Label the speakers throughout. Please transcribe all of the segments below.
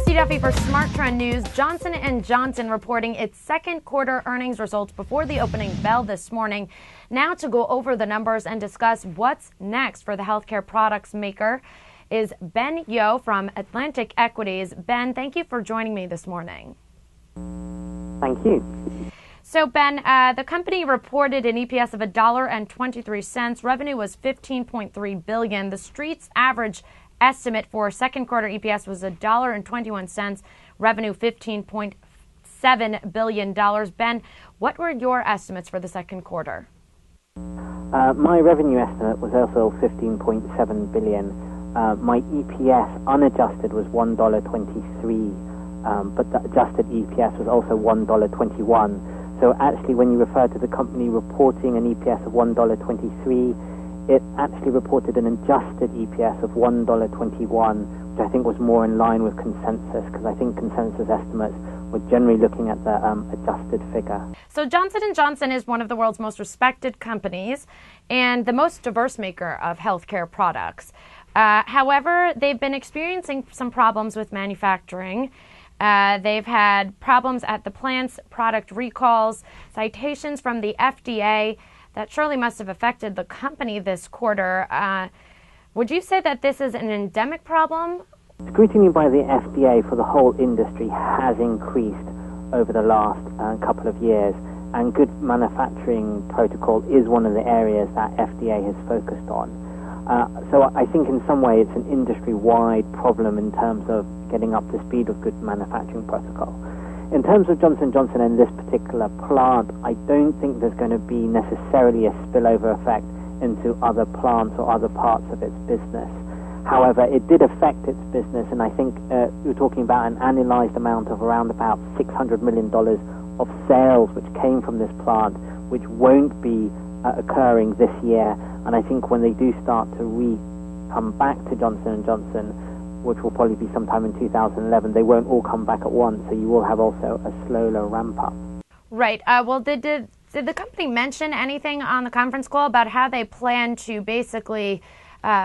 Speaker 1: Christy Duffy for Smart Trend News. Johnson & Johnson reporting its second quarter earnings results before the opening bell this morning. Now to go over the numbers and discuss what's next for the healthcare products maker is Ben Yeoh from Atlantic Equities. Ben, thank you for joining me this morning.
Speaker 2: Thank you.
Speaker 1: So, Ben, the company reported an EPS of $1.23. Revenue was $15.3 billion. The Street's average estimate for second quarter EPS was $1.21. Revenue $15.7 billion. Ben, what were your estimates for the second quarter?
Speaker 2: My revenue estimate was also $15.7 billion. My EPS unadjusted was $1.23, but the adjusted EPS was also $1.21. So actually, when you refer to the company reporting an EPS of $1.23, it actually reported an adjusted EPS of $1.21, which I think was more in line with consensus, because I think consensus estimates were generally looking at the adjusted figure.
Speaker 1: So Johnson & Johnson is one of the world's most respected companies and the most diverse maker of healthcare products. However, they've been experiencing some problems with manufacturing. They've had problems at the plants, product recalls, citations from the FDA that surely must have affected the company this quarter. Would you say that this is an endemic problem?
Speaker 2: Scrutiny by the FDA for the whole industry has increased over the last couple of years, and good manufacturing protocol is one of the areas that FDA has focused on. So I think in some way it's an industry-wide problem in terms of getting up to speed with good manufacturing protocol. In terms of Johnson & Johnson and this particular plant, I don't think there's going to be necessarily a spillover effect into other plants or other parts of its business. However, it did affect its business, and I think we're talking about an annualized amount of around about $600 million of sales which came from this plant, which won't be occurring this year. And I think when they do start to come back to Johnson & Johnson, which will probably be sometime in 2011, they won't all come back at once, so you will have also a slower ramp-up.
Speaker 1: Right. Well, did the company mention anything on the conference call about how they plan to basically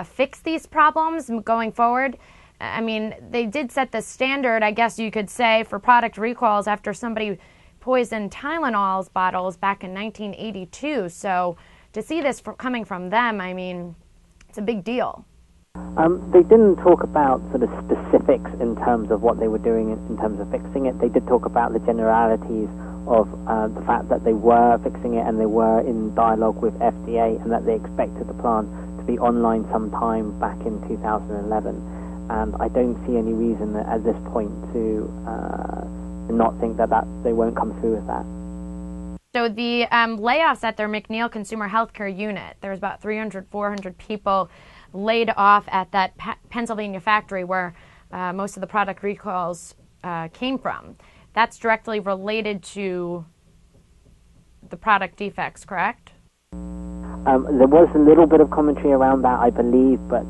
Speaker 1: fix these problems going forward? I mean, they did set the standard, I guess you could say, for product recalls after somebody poisoned Tylenol's bottles back in 1982. So to see this coming from them, I mean, it's a big deal.
Speaker 2: They didn't talk about sort of specifics in terms of what they were doing in terms of fixing it. They did talk about the generalities of the fact that they were fixing it and they were in dialogue with FDA and that they expected the plant to be online sometime back in 2011. And I don't see any reason at this point to not think that they won't come through with that.
Speaker 1: So the layoffs at their McNeil Consumer Healthcare unit, there's about 300, 400 people laid off at that Pennsylvania factory where most of the product recalls came from. That's directly related to the product defects, correct?
Speaker 2: There was a little bit of commentary around that, I believe, but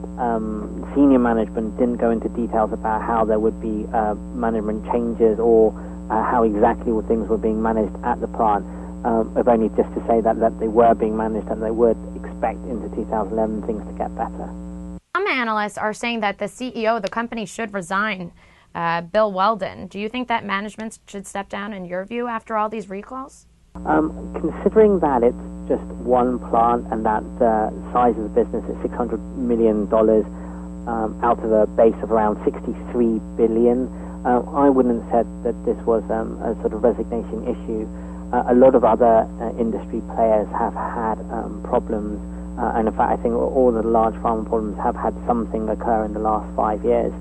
Speaker 2: senior management didn't go into details about how there would be management changes or how exactly things were being managed at the plant. If only just to say that they were being managed and they would expect into 2011 things to get better.
Speaker 1: Some analysts are saying that the CEO of the company should resign, Bill Weldon. Do you think that management should step down in your view after all these recalls?
Speaker 2: Considering that it's just one plant and that the size of the business is $600 million out of a base of around $63 billion, I wouldn't have said that this was a sort of resignation issue. A lot of other industry players have had problems, and in fact I think all the large pharma problems have had something occur in the last 5 years.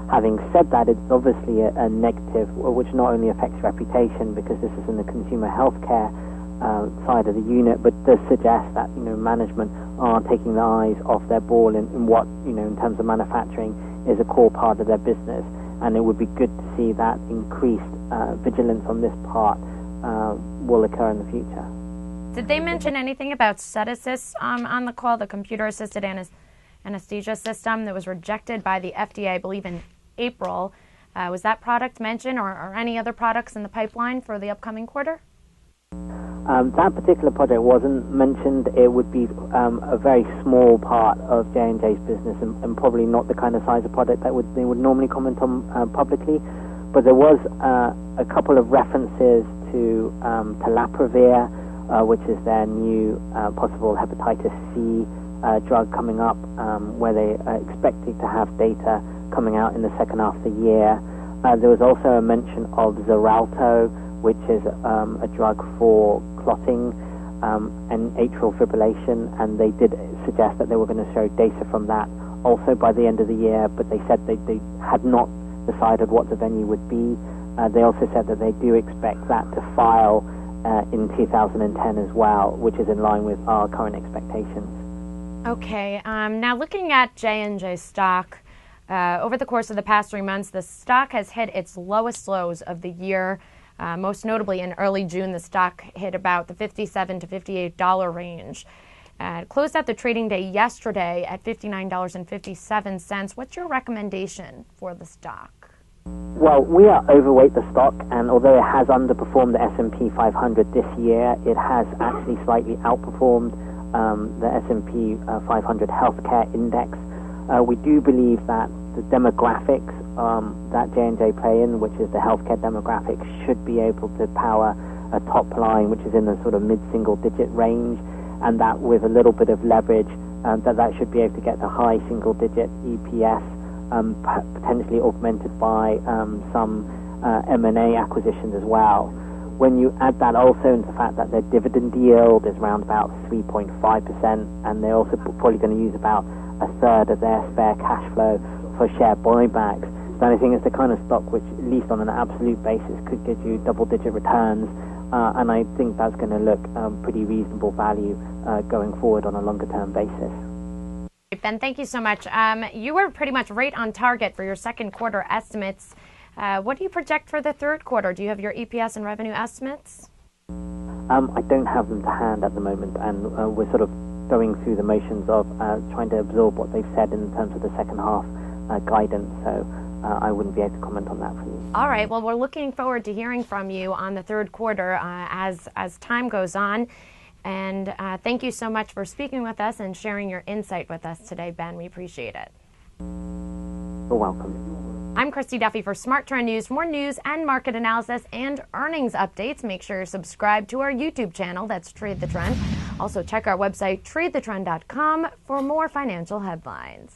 Speaker 2: Having said that, it's obviously a negative, which not only affects reputation because this is in the consumer healthcare side of the unit, but does suggest that management are taking their eyes off their ball in what in terms of manufacturing is a core part of their business, and it would be good to see that increased vigilance on this part will occur in the future.
Speaker 1: Did they mention anything about SEDASYS on the call, the computer-assisted anesthesia system that was rejected by the FDA, I believe, in April? Was that product mentioned or any other products in the pipeline for the upcoming quarter?
Speaker 2: That particular project wasn't mentioned. It would be a very small part of J&J's business and probably not the kind of size of project that they would normally comment on publicly. But there was a couple of references to telaprevir, which is their new possible hepatitis C drug coming up, where they are expecting to have data coming out in the second half of the year. There was also a mention of Xarelto, which is a drug for clotting and atrial fibrillation, and they did suggest that they were going to show data from that also by the end of the year, but they said they had not decided what the venue would be. They also said that they do expect that to file in 2010 as well, which is in line with our current expectations.
Speaker 1: Okay, now looking at J&J stock, over the course of the past 3 months, the stock has hit its lowest lows of the year. Most notably in early June, the stock hit about the $57 to $58 range. It closed out the trading day yesterday at $59.57. What's your recommendation for the stock?
Speaker 2: Well, we are overweight the stock, and although it has underperformed the S&P 500 this year, it has actually slightly outperformed the S&P 500 Healthcare Index. We do believe that the demographics that J&J play in, which is the healthcare demographics, should be able to power a top line which is in the sort of mid-single-digit range, and that with a little bit of leverage, that should be able to get to high single-digit EPS, potentially augmented by some M&A acquisitions as well. When you add that also into the fact that their dividend yield is around about 3.5%, and they're also probably going to use about a third of their spare cash flow for share buybacks, then I think it's the kind of stock which, at least on an absolute basis, could give you double-digit returns, and I think that's going to look pretty reasonable value going forward on a longer-term basis.
Speaker 1: Ben, thank you so much. You were pretty much right on target for your second quarter estimates. What do you project for the third quarter? Do you have your EPS and revenue estimates?
Speaker 2: I don't have them to hand at the moment, and we're sort of going through the motions of trying to absorb what they've said in terms of the second half guidance, so I wouldn't be able to comment on that for you.
Speaker 1: All right, well, we're looking forward to hearing from you on the third quarter as time goes on. And thank you so much for speaking with us and sharing your insight with us today, Ben. We appreciate it.
Speaker 2: You're welcome.
Speaker 1: I'm Christy Duffy for Smart Trend News. For more news and market analysis and earnings updates, make sure you're subscribed to our YouTube channel. That's Trade the Trend. Also, check our website, tradethetrend.com, for more financial headlines.